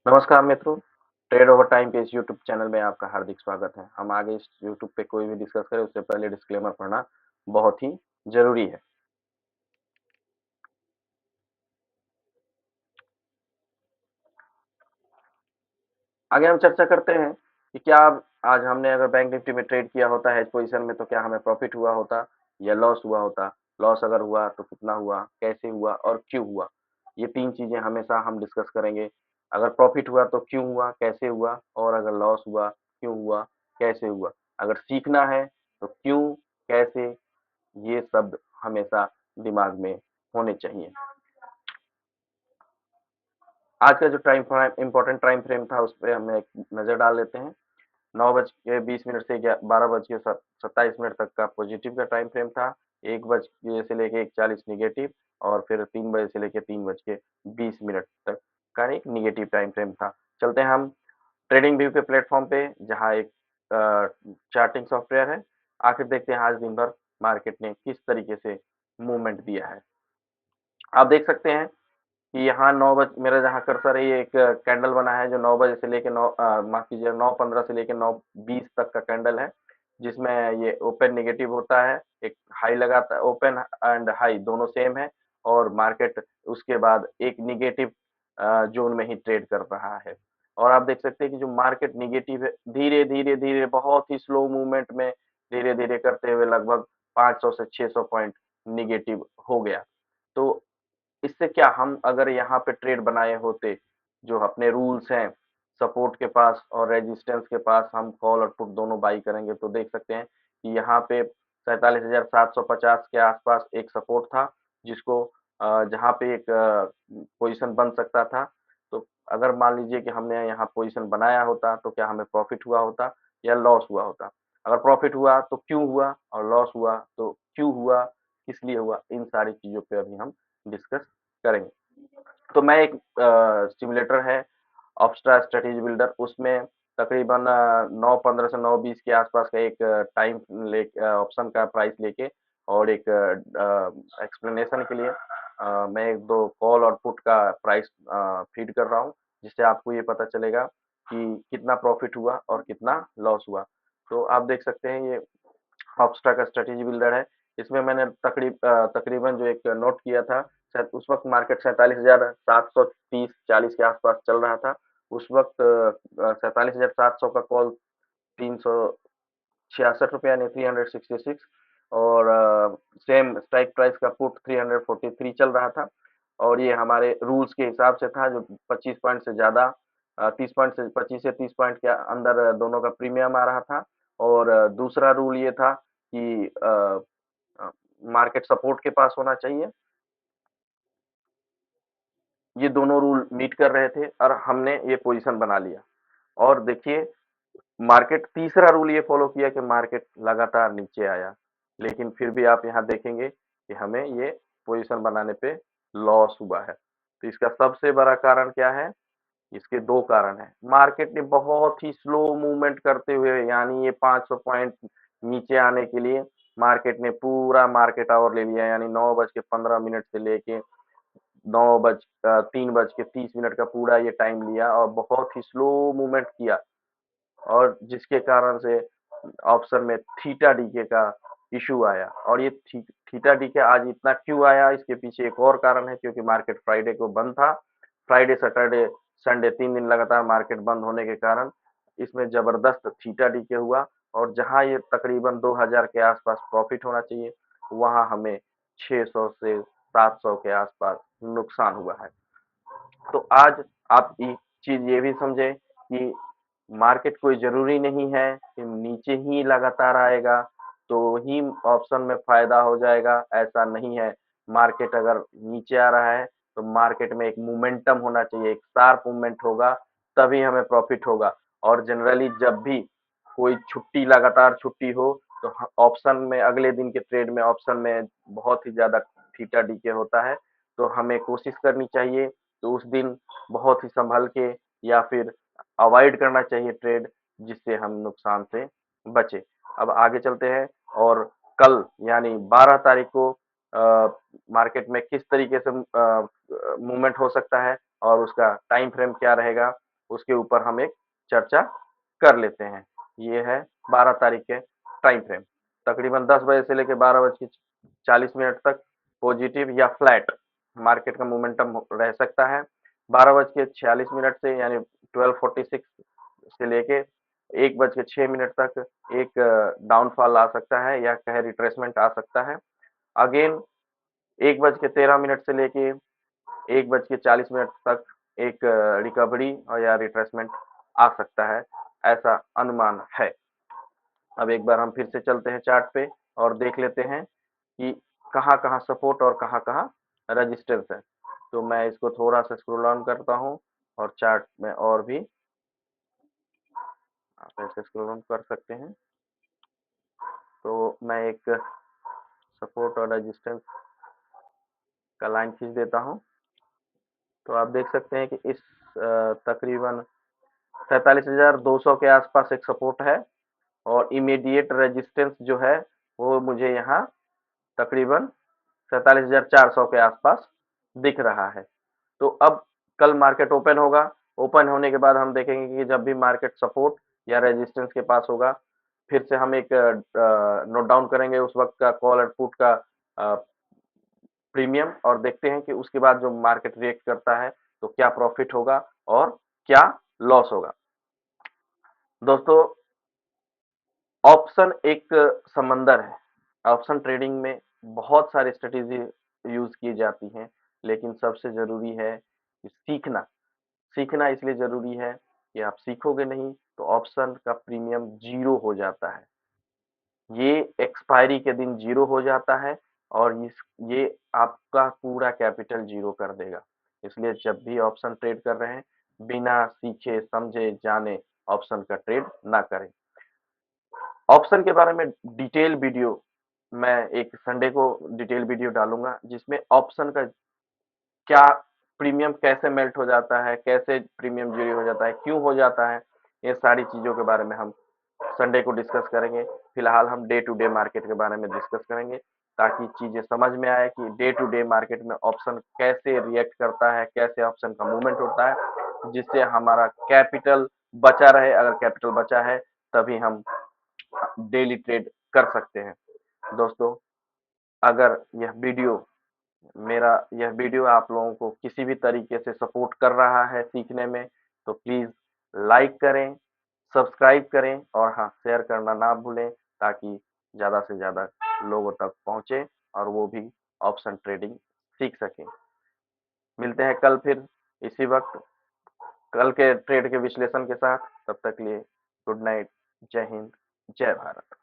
नमस्कार मित्रों, trade over time के इस यूट्यूब चैनल में आपका हार्दिक स्वागत है। हम आगे इस यूट्यूब पे कोई भी डिस्कस करें उससे पहले डिस्क्लेमर पढ़ना बहुत ही ज़रूरी है। आगे हम चर्चा करते हैं कि क्या आज हमने अगर बैंक निफ्टी में ट्रेड किया होता है इस पोजीशन में तो क्या हमें प्रॉफिट हुआ होता या लॉस हुआ होता? लॉस अगर हुआ तो कितना हुआ, कैसे हुआ और क्यों हुआ? ये 3 चीज़ें हमेशा हम डिस्कस करेंगे। अगर प्रॉफिट हुआ तो क्यों हुआ, कैसे हुआ और अगर लॉस हुआ, क्यों हुआ, कैसे हुआ? अगर सीखना है तो क्यों, कैसे, ये शब्द हमेशा दिमाग में होने चाहिए। आज का जो time frame important time frame था उस पे हम एक नज़र डाल लेते हैं। 9:20 से 12:27 तक का पॉजिटिव का टाइम फ्रेम था। 1 बजे से लेके 1:40 नेगेटिव और फिर 3 बजे से लेके 3:20 तक का एक नेगेटिव टाइम फ्रेम था। चलते हैं हम ट्रेडिंग व्यू के प्लेटफॉर्म पे जहाँ एक चार्टिंग सॉफ्टवेयर है। आखिर देखते हैं आज दिन भर मार्केट ने किस तरीके से मूवमेंट दिया है। आप देख सकते हैं कि यहाँ 9 बज मेरा जहाँ कर्सर है ये एक कैंडल बना है जो 9 बजे से लेके माफ़ कीजिएगा 9:15 से लेके 9:20 तक का कैंडल है, जिसमें ये ओपन नेगेटिव होता है, एक हाई लगाता है, ओपन एंड हाई दोनों सेम है और मार्केट उसके बाद एक नेगेटिव ज़ोन में ही ट्रेड कर रहा है। और आप देख सकते हैं कि जो मार्केट नेगेटिव है, धीरे-धीरे बहुत ही स्लो मूवमेंट में धीरे-धीरे करते हुए लगभग 500 से 600 पॉइंट नेगेटिव हो गया। तो इससे क्या हम अगर यहाँ पे ट्रेड बनाए होते, जो अपने रूल्स हैं, सपोर्ट के पास और रेजिस्टेंस के पास हम कॉल और पुट दोनों बाई करेंगे तो देख सकते हैं कि यहाँ पे 47,750 के आसपास एक सपोर्ट था, जिसको जहाँ पे एक पोजीशन बन सकता था। तो अगर मान लीजिए कि हमने यहाँ पोजीशन बनाया होता, तो क्या हमें प्रॉफिट हुआ होता या लॉस हुआ होता? अगर प्रॉफिट हुआ तो क्यों हुआ और लॉस हुआ तो क्यों हुआ, किस लिए हुआ? इन सारी चीज़ों पे अभी हम डिस्कस करेंगे। तो मैं एक सिम्युलेटर है ऑप्स्ट्रा स्ट्रैटेजी बिल्डर उसमें तकरीबन 9:15 से 9:20 के आसपास का एक टाइम ऑप्शन का प्राइस लेके और एक एक्सप्लेनेशन के लिए मैं 1-2 कॉल और पुट का प्राइस फीड कर रहा हूँ, जिससे आपको ये पता चलेगा कि कितना प्रॉफिट हुआ और कितना लॉस हुआ। तो आप देख सकते हैं ये हॉपस्टार का स्ट्रैटेजी बिल्डर है। इसमें मैंने तकरीबन जो एक नोट किया था, शायद उस वक़्त मार्केट 47,730-40 के आस-पास चल रहा था। उस वक़्त 47,700 का कॉल ₹366 यानी 366 और सेम स्ट्राइक प्राइस का पुट 343 चल रहा था और ये हमारे रूल्स के हिसाब से था जो 25 पॉइंट से ज़्यादा 30 पॉइंट से 25 से 30 पॉइंट के अंदर दोनों का प्रीमियम आ रहा था और दूसरा रूल ये था कि अ, मार्केट सपोर्ट के पास होना चाहिए। ये दोनों रूल मीट कर रहे थे और हमने ये पोज़ीशन बना लिया और देखिए मार्केट तीसरा रूल ये फ़ॉलो किया कि मार्केट लगातार नीचे आया। लेकिन फिर भी आप यहाँ देखेंगे कि हमें ये पोज़ीशन बनाने पे लॉस हुआ है। तो इसका सबसे बड़ा कारण क्या है? इसके 2 कारण हैं। मार्केट ने बहुत ही स्लो मूवमेंट करते हुए यानी ये 500 पॉइंट नीचे आने के लिए मार्केट ने पूरा मार्केट आवर ले लिया यानी 9:15 से लेके 3:30 का पूरा ये टाइम लिया और बहुत ही स्लो मूवमेंट किया और जिसके कारण से ऑप्शन में थीटा डीके का इश्यू आया और ये थीटा डीके आज इतना क्यों आया इसके पीछे एक और कारण है क्योंकि मार्केट फ्राइडे को बंद था। फ्राइडे, सैटरडे, संडे 3 दिन लगातार मार्केट बंद होने के कारण इसमें ज़बरदस्त थीटा डीके हुआ और जहाँ ये तकरीबन 2000 के आसपास प्रॉफिट होना चाहिए, वहाँ हमें 600 से 700 के आसपास नुकसान हुआ है। तो आज आप एक चीज़ ये भी समझें कि मार्केट कोई ज़रूरी नहीं है कि नीचे ही लगातार आएगा, तो ही ऑप्शन में फ़ायदा हो जाएगा, ऐसा नहीं है। मार्केट अगर नीचे आ रहा है, तो मार्केट में एक मोमेंटम होना चाहिए, एक शार्प मूवमेंट होगा, तभी हमें प्रॉफ़िट होगा और जनरली जब भी कोई छुट्टी लगातार छुट्टी हो, तो ऑप्शन में अगले दिन के ट्रेड में ऑप्शन में बहुत ही ज़्यादा थीटा डीके होता है, तो हमें कोशिश करनी चाहिए, तो उस दिन बहुत ही सँभल के या फिर अवॉइड करना चाहिए ट्रेड जिससे हम नुकसान से बचें। अब आगे चलते हैं और कल यानी 12 तारीख को मार्केट में किस तरीके से मूवमेंट हो सकता है और उसका टाइम फ्रेम क्या रहेगा, उसके ऊपर हम एक चर्चा कर लेते हैं। ये है 12 तारीख के टाइम फ्रेम। तकरीबन 10 बजे से लेकर 12:40 तक पॉजिटिव या फ्लैट मार्केट का मोमेंटम रह सकता है। 12:46 से यानी 12:46 से लेके 1:06 तक एक डाउनफॉल आ सकता है या कहे रिट्रेसमेंट आ सकता है। अगेन 1:13 से लेके 1:40 तक एक रिकवरी और या रिट्रेसमेंट आ सकता है, ऐसा अनुमान है। अब एक बार हम फिर से चलते हैं चार्ट पे और देख लेते हैं कि कहाँ-कहाँ सपोर्ट और कहाँ-कहाँ रेजिस्टेंस है। तो मैं इसको थोड़ा सा स्क्रॉल डाउन करता हूँ और चार्ट में और भी आप ऐसे स्क्रॉल डाउन कर सकते हैं। तो मैं एक सपोर्ट और रेजिस्टेंस का लाइन खींच देता हूँ। तो आप देख सकते हैं कि इस तकरीबन 47,200 के आसपास एक सपोर्ट है और इमीडिएट रेजिस्टेंस जो है वो मुझे यहाँ तकरीबन 47,400 के आसपास दिख रहा है। तो अब कल मार्केट ओपन होगा। ओपन होने के बाद हम देखेंगे कि जब भी मार्केट सपोर्ट या रेजिस्टेंस के पास होगा, फिर से हम एक नोट डाउन करेंगे उस वक्त का कॉल और पुट का प्रीमियम और देखते हैं कि उसके बाद जो मार्केट रिएक्ट करता है तो क्या प्रॉफिट होगा और क्या लॉस होगा। दोस्तों, ऑप्शन एक समंदर है। ऑप्शन ट्रेडिंग में बहुत सारी स्ट्रेटेजी यूज की जाती हैं, लेकिन सबसे जरूरी है कि सीखना। सीखना इसलिए जरूरी है कि आप सीखोगे नहीं तो ऑप्शन का प्रीमियम जीरो हो जाता है। ये एक्सपायरी के दिन जीरो हो जाता है और ये आपका पूरा कैपिटल जीरो कर देगा। इसलिए जब भी ऑप्शन ट्रेड कर रहे हैं, बिना सीखे समझे जाने ऑप्शन का ट्रेड ना करें। ऑप्शन के बारे में डिटेल वीडियो मैं एक संडे को डिटेल वीडियो डालूंगा, जिसमें ऑप्शन का क्या प्रीमियम कैसे मेल्ट हो जाता है, कैसे प्रीमियम जीरो हो जाता है, क्यों हो जाता है, ये सारी चीजों के बारे में हम संडे को डिस्कस करेंगे। फिलहाल हम डे टू डे मार्केट के बारे में डिस्कस करेंगे ताकि चीजें समझ में आए कि डे टू डे मार्केट में ऑप्शन कैसे रिएक्ट करता है, कैसे ऑप्शन का मूवमेंट होता है, जिससे हमारा कैपिटल बचा रहे। अगर कैपिटल बचा है तभी हम डेली ट्रेड कर सकते हैं। दोस्तों, अगर मेरा यह वीडियो आप लोगों को किसी भी तरीके से सपोर्ट कर रहा है सीखने में, तो प्लीज लाइक करें, सब्सक्राइब करें और हाँ, शेयर करना ना भूलें ताकि ज़्यादा से ज़्यादा लोगों तक पहुँचे और वो भी ऑप्शन ट्रेडिंग सीख सकें। मिलते हैं कल फिर इसी वक्त कल के ट्रेड के विश्लेषण के साथ। तब तक लिए गुड नाइट, जय हिंद, जय भारत।